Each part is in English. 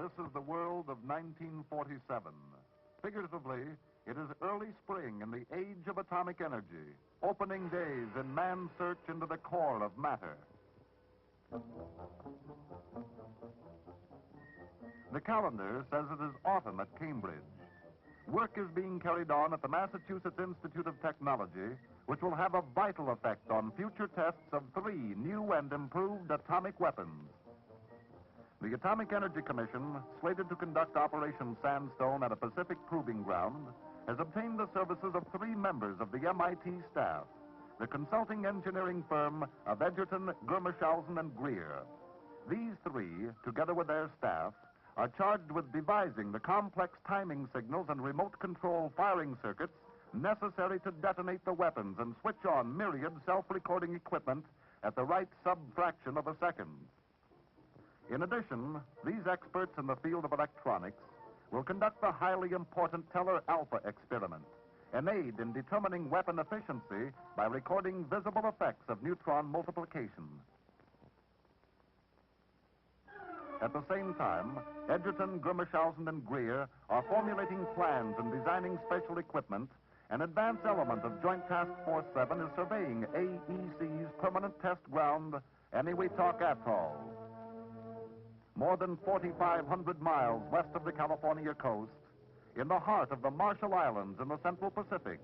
This is the world of 1947. Figuratively, it is early spring in the age of atomic energy, opening days in man's search into the core of matter. The calendar says it is autumn at Cambridge. Work is being carried on at the Massachusetts Institute of Technology, which will have a vital effect on future tests of 3 new and improved atomic weapons. The Atomic Energy Commission, slated to conduct Operation Sandstone at a Pacific proving ground, has obtained the services of 3 members of the MIT staff, the consulting engineering firm of Edgerton, Germeshausen, and Grier. These 3, together with their staff, are charged with devising the complex timing signals and remote control firing circuits necessary to detonate the weapons and switch on myriad self-recording equipment at the right subfraction of a second. In addition, these experts in the field of electronics will conduct the highly important Teller Alpha experiment, an aid in determining weapon efficiency by recording visible effects of neutron multiplication. At the same time, Edgerton, Germeshausen, and Grier are formulating plans and designing special equipment. An advanced element of Joint Task Force 7 is surveying AEC's permanent test ground, Eniwetok Atoll. More than 4,500 miles west of the California coast, in the heart of the Marshall Islands in the Central Pacific,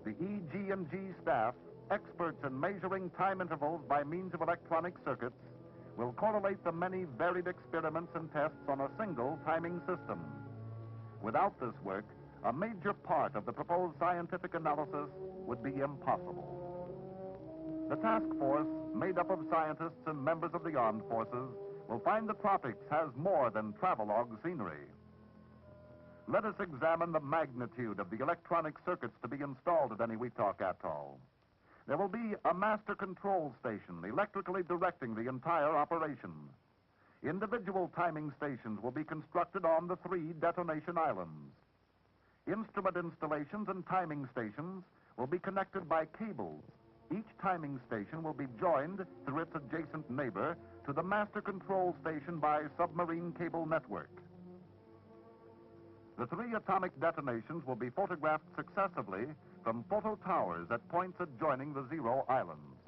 the EG&G staff, experts in measuring time intervals by means of electronic circuits, will correlate the many varied experiments and tests on a single timing system. Without this work, a major part of the proposed scientific analysis would be impossible. The task force, made up of scientists and members of the armed forces, will find the tropics has more than travelogue scenery. Let us examine the magnitude of the electronic circuits to be installed at Eniwetok Atoll. There will be a master control station electrically directing the entire operation. Individual timing stations will be constructed on the 3 detonation islands. Instrument installations and timing stations will be connected by cables. Each timing station will be joined through its adjacent neighbor to the master control station by submarine cable network. The 3 atomic detonations will be photographed successively from photo towers at points adjoining the 0 islands.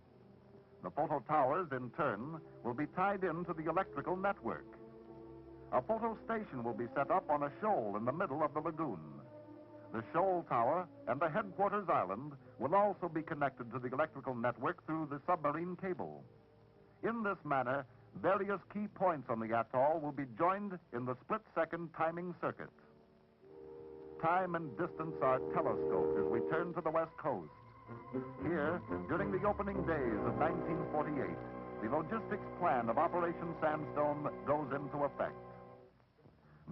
The photo towers, in turn, will be tied into the electrical network. A photo station will be set up on a shoal in the middle of the lagoon. The shoal tower and the headquarters island will also be connected to the electrical network through the submarine cable. In this manner, various key points on the atoll will be joined in the split-second timing circuit. Time and distance are telescoped as we turn to the West Coast. Here, during the opening days of 1948, the logistics plan of Operation Sandstone goes into effect.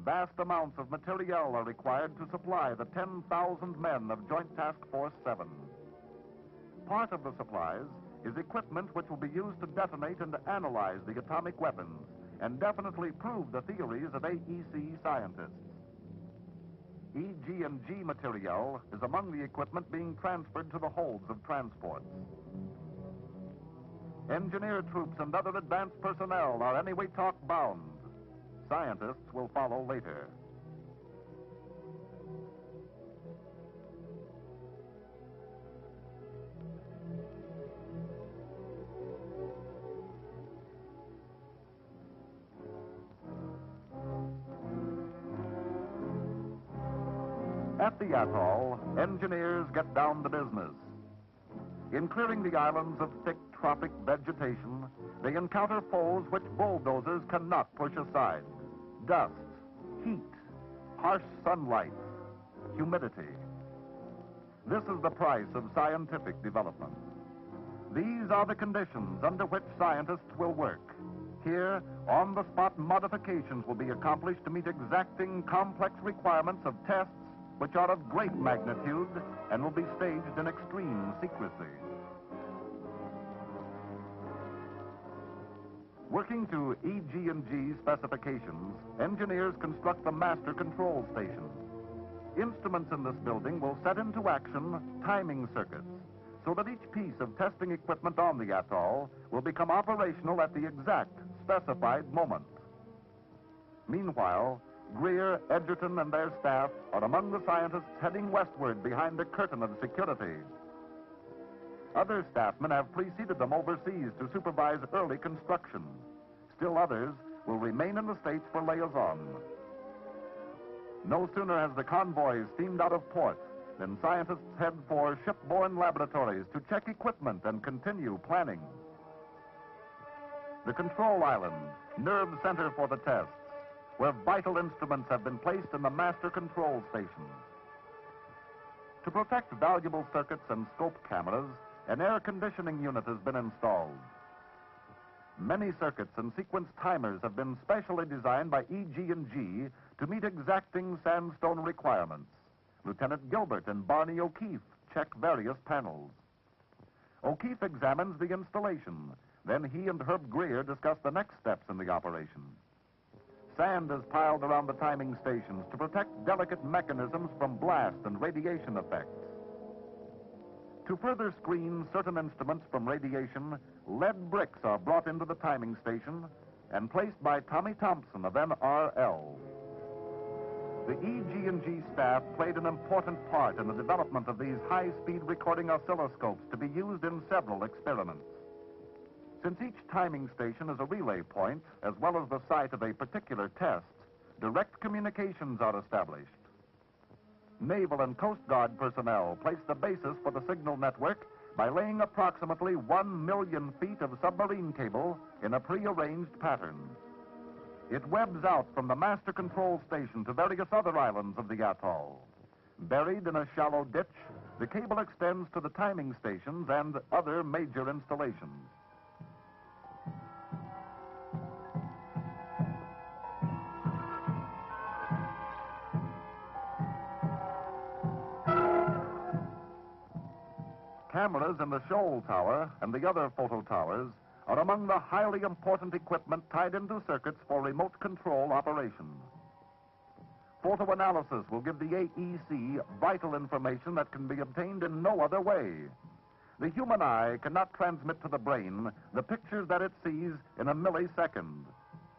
Vast amounts of materiel are required to supply the 10,000 men of Joint Task Force 7. Part of the supplies is equipment which will be used to detonate and analyze the atomic weapons and definitely prove the theories of AEC scientists. EG&G materiel is among the equipment being transferred to the holds of transports. Engineer troops and other advanced personnel are Eniwetok bound. Scientists will follow later. At the atoll, engineers get down to business. In clearing the islands of thick tropic vegetation, they encounter foes which bulldozers cannot push aside. Dust, heat, harsh sunlight, humidity. This is the price of scientific development. These are the conditions under which scientists will work. Here, on-the-spot modifications will be accomplished to meet exacting complex requirements of tests which are of great magnitude and will be staged in extreme secrecy. Working to EG&G specifications, engineers construct the master control station. Instruments in this building will set into action timing circuits so that each piece of testing equipment on the atoll will become operational at the exact specified moment. Meanwhile, Grier, Edgerton, and their staff are among the scientists heading westward behind a curtain of security. Other staffmen have preceded them overseas to supervise early construction. Still others will remain in the States for liaison. No sooner has the convoy steamed out of port than scientists head for shipborne laboratories to check equipment and continue planning. The control island, nerve center for the tests, where vital instruments have been placed in the master control station. To protect valuable circuits and scope cameras, an air conditioning unit has been installed. Many circuits and sequence timers have been specially designed by EG&G to meet exacting Sandstone requirements. Lieutenant Gilbert and Barney O'Keefe check various panels. O'Keefe examines the installation. Then he and Herb Grier discuss the next steps in the operation. Sand is piled around the timing stations to protect delicate mechanisms from blast and radiation effects. To further screen certain instruments from radiation, lead bricks are brought into the timing station and placed by Tommy Thompson of NRL. The EG&G staff played an important part in the development of these high-speed recording oscilloscopes to be used in several experiments. Since each timing station is a relay point, as well as the site of a particular test, direct communications are established. Naval and Coast Guard personnel place the basis for the signal network by laying approximately 1 million feet of submarine cable in a prearranged pattern. It webs out from the master control station to various other islands of the atoll. Buried in a shallow ditch, the cable extends to the timing stations and other major installations. Cameras in the shoal tower and the other photo towers are among the highly important equipment tied into circuits for remote control operation. Photo analysis will give the AEC vital information that can be obtained in no other way. The human eye cannot transmit to the brain the pictures that it sees in a millisecond,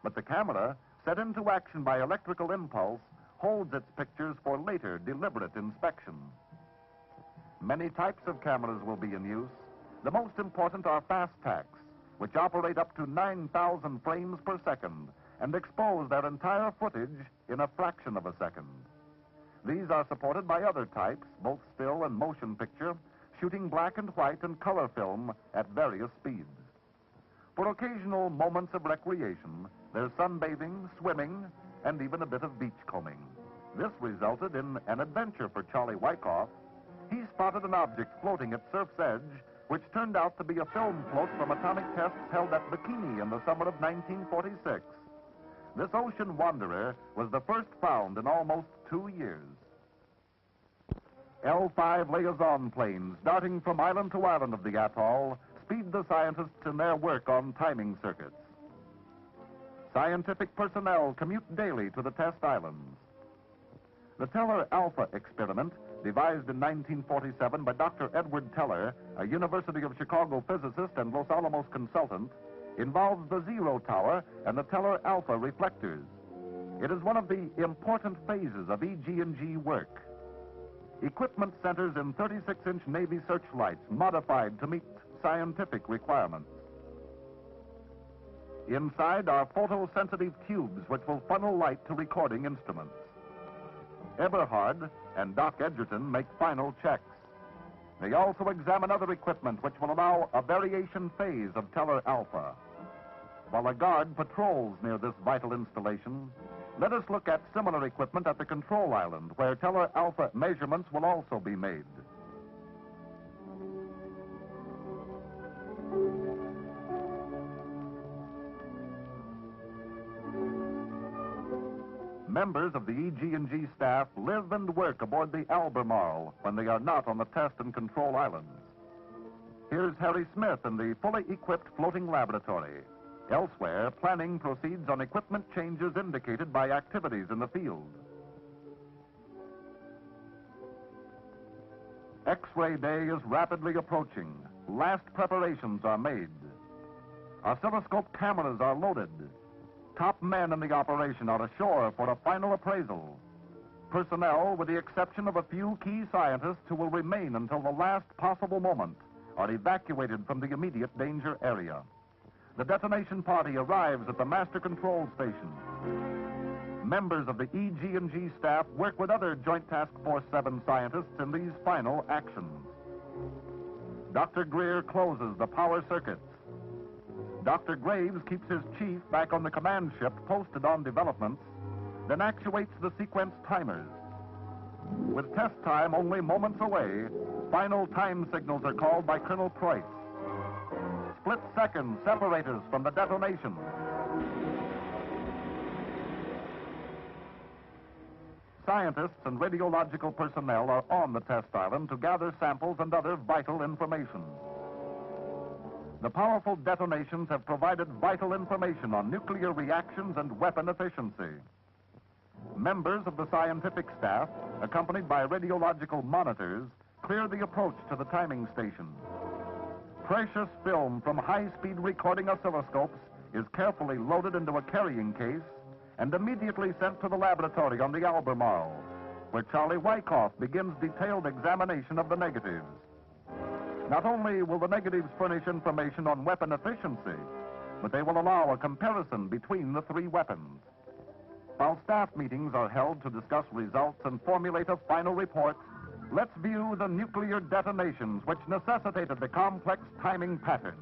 but the camera, set into action by electrical impulse, holds its pictures for later deliberate inspection. Many types of cameras will be in use. The most important are fast tacks, which operate up to 9,000 frames per second and expose their entire footage in a fraction of a second. These are supported by other types, both still and motion picture, shooting black and white and color film at various speeds. For occasional moments of recreation, there's sunbathing, swimming, and even a bit of beachcombing. This resulted in an adventure for Charlie Wyckoff. He spotted an object floating at Surf's Edge, which turned out to be a film float from atomic tests held at Bikini in the summer of 1946. This ocean wanderer was the first found in almost 2 years. L-5 liaison planes, darting from island to island of the atoll, speed the scientists in their work on timing circuits. Scientific personnel commute daily to the test islands. The Teller Alpha experiment, devised in 1947 by Dr. Edward Teller, a University of Chicago physicist and Los Alamos consultant, involves the Zero Tower and the Teller Alpha reflectors. It is one of the important phases of EG&G work. Equipment centers in 36-inch Navy searchlights modified to meet scientific requirements. Inside are photosensitive tubes which will funnel light to recording instruments. Eberhard and Doc Edgerton make final checks. They also examine other equipment which will allow a variation phase of Teller Alpha. While a guard patrols near this vital installation, let us look at similar equipment at the control island, where Teller Alpha measurements will also be made. Members of the EG&G staff live and work aboard the Albemarle when they are not on the test and control islands. Here's Harry Smith in the fully equipped floating laboratory. Elsewhere, planning proceeds on equipment changes indicated by activities in the field. X-ray day is rapidly approaching. Last preparations are made. Oscilloscope cameras are loaded. Top men in the operation are ashore for a final appraisal. Personnel, with the exception of a few key scientists who will remain until the last possible moment, are evacuated from the immediate danger area. The detonation party arrives at the master control station. Members of the EG&G staff work with other Joint Task Force 7 scientists in these final actions. Dr. Grier closes the power circuits. Dr. Graves keeps his chief back on the command ship posted on developments, then actuates the sequence timers. With test time only moments away, final time signals are called by Colonel Preuss. Split seconds separate us from the detonation. Scientists and radiological personnel are on the test island to gather samples and other vital information. The powerful detonations have provided vital information on nuclear reactions and weapon efficiency. Members of the scientific staff, accompanied by radiological monitors, clear the approach to the timing station. Precious film from high-speed recording oscilloscopes is carefully loaded into a carrying case and immediately sent to the laboratory on the Albemarle, where Charlie Wyckoff begins detailed examination of the negatives. Not only will the negatives furnish information on weapon efficiency, but they will allow a comparison between the three weapons. While staff meetings are held to discuss results and formulate a final report, let's view the nuclear detonations which necessitated the complex timing pattern.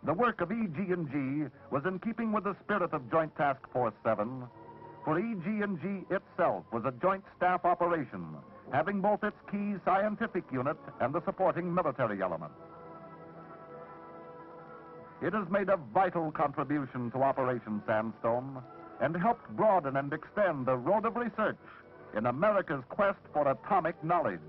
The work of EG&G was in keeping with the spirit of Joint Task Force 7, for EG&G itself was a joint staff operation, having both its key scientific unit and the supporting military element. It has made a vital contribution to Operation Sandstone and helped broaden and extend the road of research in America's quest for atomic knowledge.